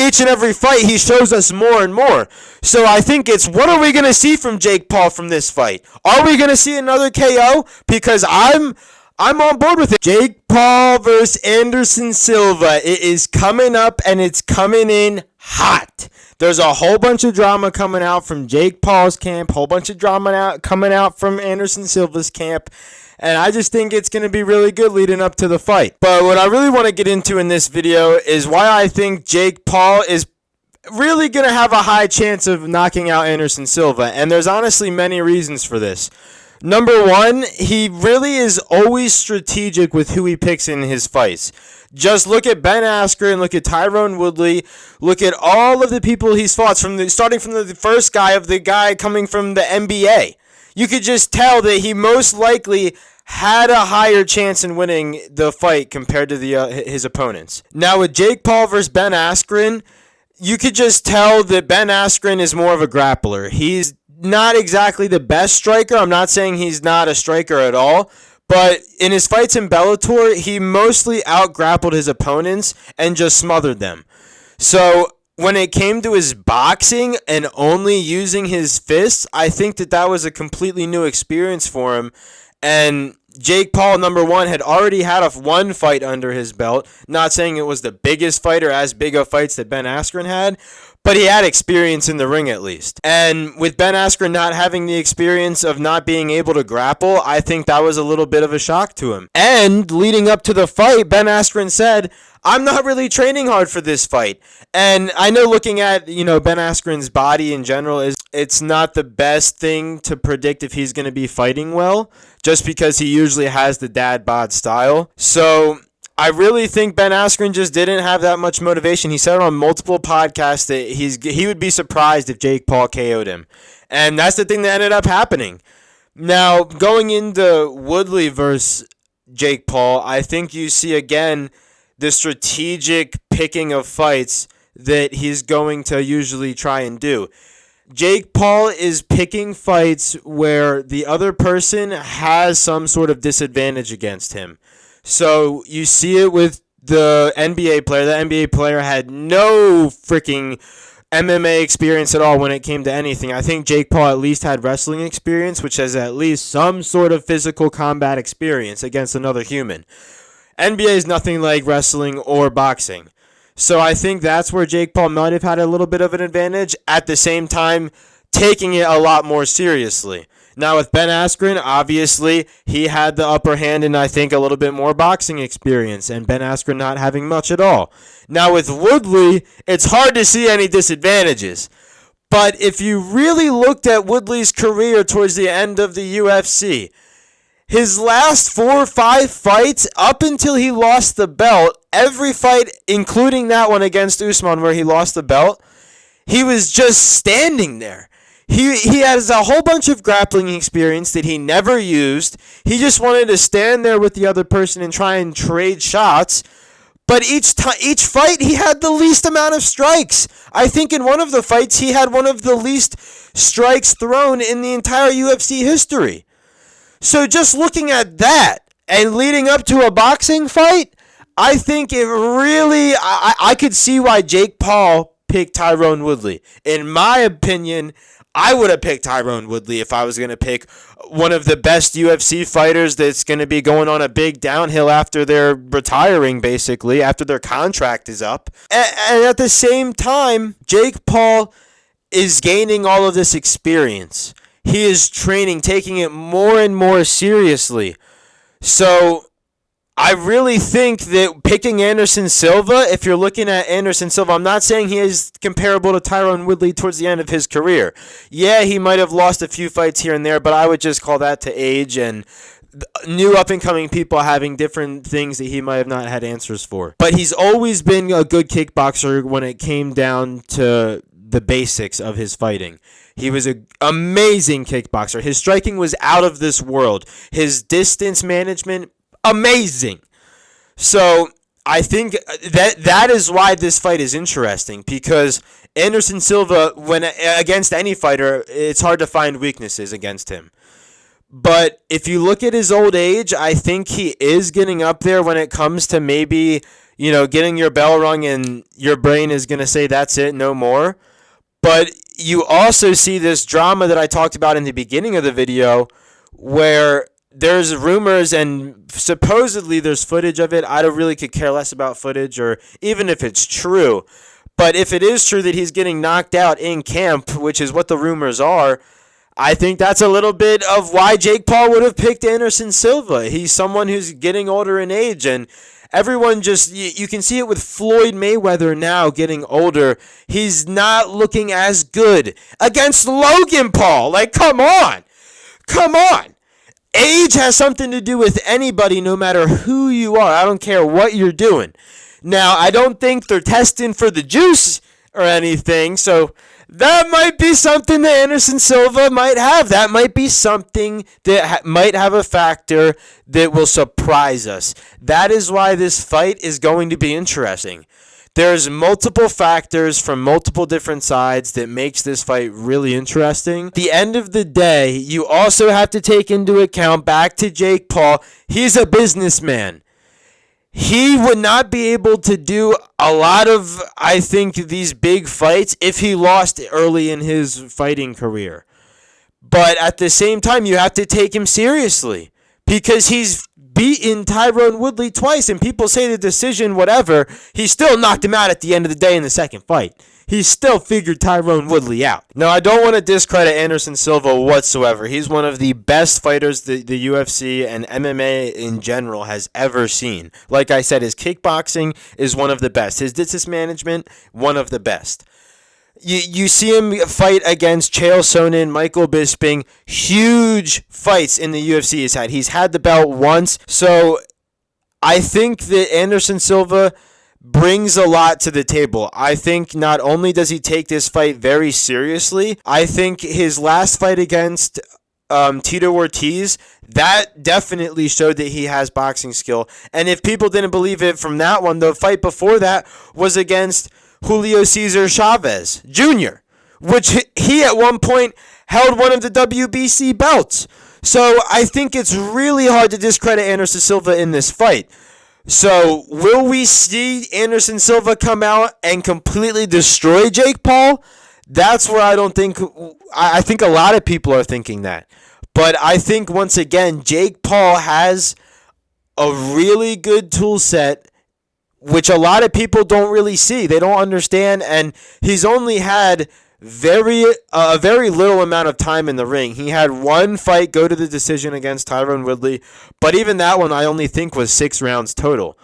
each and every fight, he shows us more and more. So I think it's, what are we going to see from Jake Paul from this fight? Are we going to see another KO? Because I'm on board with it. Jake Paul versus Anderson Silva. It is coming up, and it's coming in hot. There's a whole bunch of drama coming out from Jake Paul's camp, whole bunch of drama coming out from Anderson Silva's camp, and I just think it's going to be really good leading up to the fight. But what I really want to get into in this video is why I think Jake Paul is really going to have a high chance of knocking out Anderson Silva, and there's honestly many reasons for this. Number one, he really is always strategic with who he picks in his fights. Just look at Ben Askren, look at Tyron Woodley, look at all of the people he's fought, starting from the first guy of the guy coming from the NBA. You could just tell that he most likely had a higher chance in winning the fight compared to his opponents. Now with Jake Paul versus Ben Askren, you could just tell that Ben Askren is more of a grappler. He's not exactly the best striker. I'm not saying he's not a striker at all, but in his fights in Bellator, he mostly out-grappled his opponents and just smothered them. So when it came to his boxing and only using his fists, I think that was a completely new experience for him. And Jake Paul, number one, had already had one fight under his belt. Not saying it was the biggest fight or as big of fights that Ben Askren had, but he had experience in the ring at least. And with Ben Askren not having the experience of not being able to grapple, I think that was a little bit of a shock to him. And leading up to the fight, Ben Askren said, I'm not really training hard for this fight. And I know looking at, Ben Askren's body in general, it's not the best thing to predict if he's going to be fighting well, just because he usually has the dad bod style. So I really think Ben Askren just didn't have that much motivation. He said on multiple podcasts that he would be surprised if Jake Paul KO'd him. And that's the thing that ended up happening. Now, going into Woodley versus Jake Paul, I think you see again the strategic picking of fights that he's going to usually try and do. Jake Paul is picking fights where the other person has some sort of disadvantage against him. So you see it with the NBA player. The NBA player had no freaking MMA experience at all when it came to anything. I think Jake Paul at least had wrestling experience, which has at least some sort of physical combat experience against another human. NBA is nothing like wrestling or boxing. So I think that's where Jake Paul might have had a little bit of an advantage, at the same time taking it a lot more seriously. Now with Ben Askren, obviously, he had the upper hand and I think a little bit more boxing experience, and Ben Askren not having much at all. Now with Woodley, it's hard to see any disadvantages. But if you really looked at Woodley's career towards the end of the UFC, his last 4 or 5 fights, up until he lost the belt, every fight, including that one against Usman where he lost the belt, he was just standing there. He has a whole bunch of grappling experience that he never used. He just wanted to stand there with the other person and try and trade shots. But each fight, he had the least amount of strikes. I think in one of the fights, he had one of the least strikes thrown in the entire UFC history. So just looking at that and leading up to a boxing fight, I think it really, I could see why Jake Paul picked Tyron Woodley. In my opinion, I would have picked Tyron Woodley if I was going to pick one of the best UFC fighters that's going to be going on a big downhill after they're retiring, basically, after their contract is up. And at the same time, Jake Paul is gaining all of this experience. He is training, taking it more and more seriously. So I really think that picking Anderson Silva, if you're looking at Anderson Silva, I'm not saying he is comparable to Tyron Woodley towards the end of his career. Yeah, he might have lost a few fights here and there, but I would just call that to age and new up-and-coming people having different things that he might have not had answers for. But he's always been a good kickboxer when it came down to the basics of his fighting. He was an amazing kickboxer. His striking was out of this world. His distance management, amazing. So I think that is why this fight is interesting, because Anderson Silva, when against any fighter, it's hard to find weaknesses against him. But if you look at his old age, I think he is getting up there when it comes to maybe getting your bell rung and your brain is going to say that's it, no more. But you also see this drama that I talked about in the beginning of the video where there's rumors and supposedly there's footage of it. I don't really could care less about footage or even if it's true. But if it is true that he's getting knocked out in camp, which is what the rumors are, I think that's a little bit of why Jake Paul would have picked Anderson Silva. He's someone who's getting older in age, and everyone just, you can see it with Floyd Mayweather now getting older. He's not looking as good against Logan Paul. Like, come on. Come on. Age has something to do with anybody, no matter who you are. I don't care what you're doing. Now, I don't think they're testing for the juice or anything, so that might be something that Anderson Silva might have. That might be something that might have a factor that will surprise us. That is why this fight is going to be interesting. There's multiple factors from multiple different sides that makes this fight really interesting. At the end of the day, you also have to take into account, back to Jake Paul, he's a businessman. He would not be able to do a lot of, I think, these big fights if he lost early in his fighting career. But at the same time, you have to take him seriously because he's beaten Tyron Woodley twice, and people say the decision, whatever, he still knocked him out at the end of the day in the second fight. He still figured Tyron Woodley out. Now, I don't want to discredit Anderson Silva whatsoever. He's one of the best fighters the UFC and MMA in general has ever seen. Like I said, his kickboxing is one of the best. His distance management, one of the best. You see him fight against Chael Sonnen, Michael Bisping, huge fights in the UFC he's had. He's had the belt once, so I think that Anderson Silva brings a lot to the table. I think not only does he take this fight very seriously, I think his last fight against Tito Ortiz, that definitely showed that he has boxing skill. And if people didn't believe it from that one, the fight before that was against Julio Cesar Chavez Jr., which he at one point held one of the WBC belts. So I think it's really hard to discredit Anderson Silva in this fight. So will we see Anderson Silva come out and completely destroy Jake Paul? That's where I think a lot of people are thinking that. But I think, once again, Jake Paul has a really good tool set, which a lot of people don't really see. They don't understand, and he's only had a very little amount of time in the ring. He had one fight go to the decision against Tyron Woodley, but even that one I only think was 6 rounds total.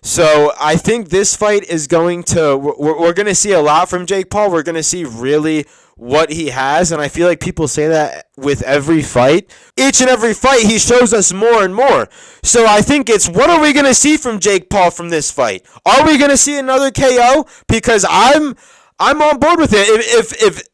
So I think this fight is we're going to see a lot from Jake Paul. We're going to see really what he has, and I feel like people say that with every fight. Each and every fight, he shows us more and more. So I think it's, what are we going to see from Jake Paul from this fight? Are we going to see another KO? Because I'm on board with it. If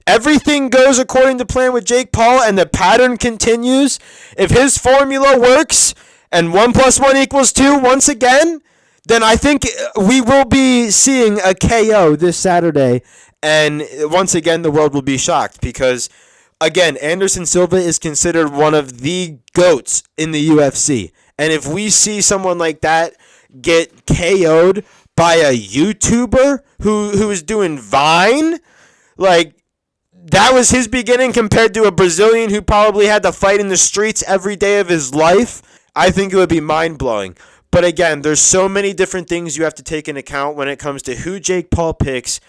everything goes according to plan with Jake Paul and the pattern continues, if his formula works and 1 + 1 = 2 once again, then I think we will be seeing a KO this Saturday. And once again, the world will be shocked because, again, Anderson Silva is considered one of the GOATs in the UFC. And if we see someone like that get KO'd by a YouTuber who is doing Vine, like, that was his beginning compared to a Brazilian who probably had to fight in the streets every day of his life, I think it would be mind-blowing. But again, there's so many different things you have to take into account when it comes to who Jake Paul picks.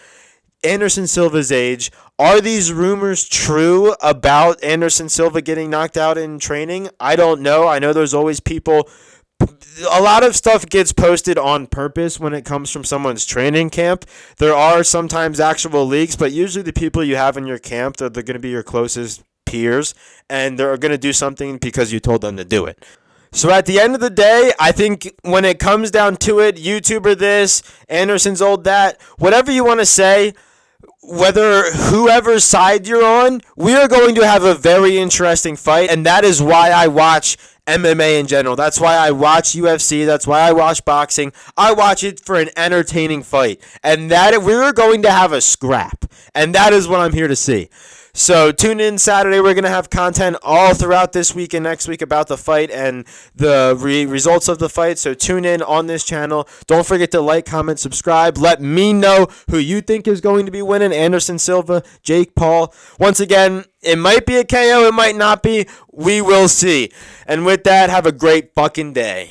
Anderson Silva's age. Are these rumors true about Anderson Silva getting knocked out in training? I don't know. I know there's always people. A lot of stuff gets posted on purpose when it comes from someone's training camp. There are sometimes actual leaks, but usually the people you have in your camp, they're going to be your closest peers, and they're going to do something because you told them to do it. So at the end of the day, I think when it comes down to it, YouTuber this, Anderson's old that, whatever you want to say, whether whoever's side you're on, we are going to have a very interesting fight, and that is why I watch MMA in general. That's why I watch UFC. That's why I watch boxing. I watch it for an entertaining fight, and that we're going to have a scrap, and that is what I'm here to see. So tune in Saturday. We're going to have content all throughout this week and next week about the fight and the results of the fight. So tune in on this channel. Don't forget to like, comment, subscribe. Let me know who you think is going to be winning. Anderson Silva, Jake Paul. Once again, it might be a KO. It might not be. We will see. And with that, have a great fucking day.